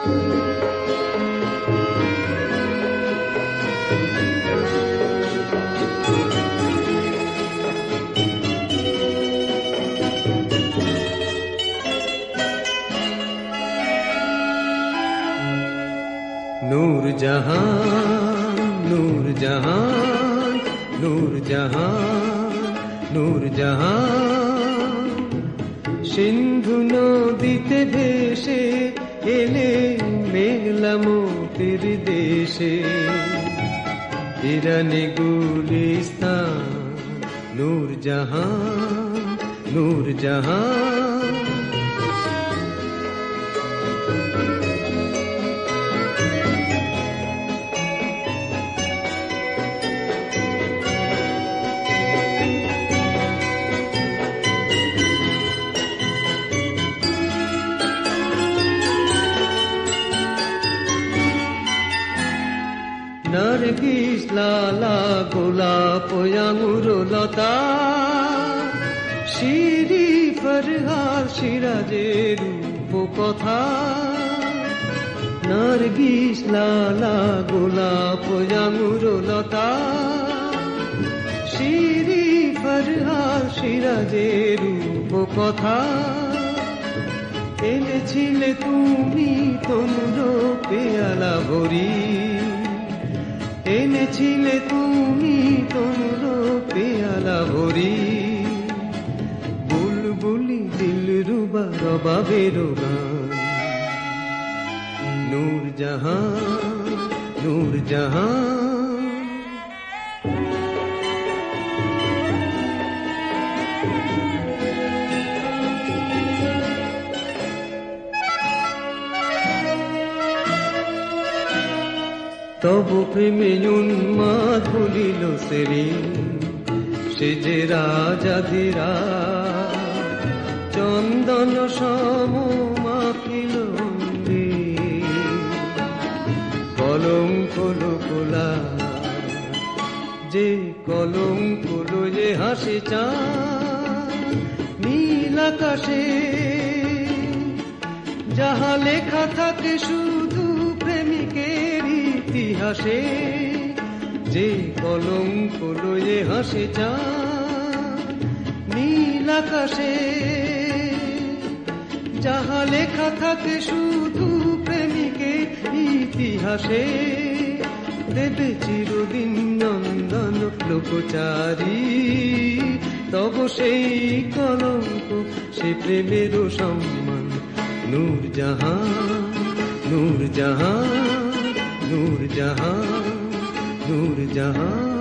नूर जहां नूर जहां नूर जहां नूर जहां सिंधु नदीते भेসে এলে মেঘলা মোতির দেশে ইরানি গুলিস্তান নূর জাহাं নূর জাহাं নারগিস লালা গোলাপ আঙুর লতা শিরি ফরহাদ সিরাজের রূপকথা নারগিস লালা গোলাপ আঙুর লতা শিরি ফরহাদ সিরাজের রূপকথা এনেছিলে তুমি তনুর পেয়ালা ভরি এনেছিলে তুমি তনুর পেয়ালা ভরি বুলবুলি দিলরুবা রবাবের গান নূর জাহান নূর জাহান তব প্রেমে উন্মাদ ভুলিল সেদিন সে যে রাজাধিরা চন্দন সম মাখিল কলঙ্ক লোকলা যে কলঙ্ক লয়ে হাসে চাঁদ নীল আকাশে যাহা লেখা থাকে শুধু প্রেমিকের ইতিহাসে যে কলঙ্ক লয়ে হাসে চাঁদ নীল আকাশে যাহা লেখা থাকে শুধু প্রেমিকের ইতিহাসে দেবে চিরদিন নন্দন লোকচারী তব সেই কলঙ্ক সে প্রেমেরও সম্মান নূর জাহান নূর জাহান নূর জাহান নূর জাহান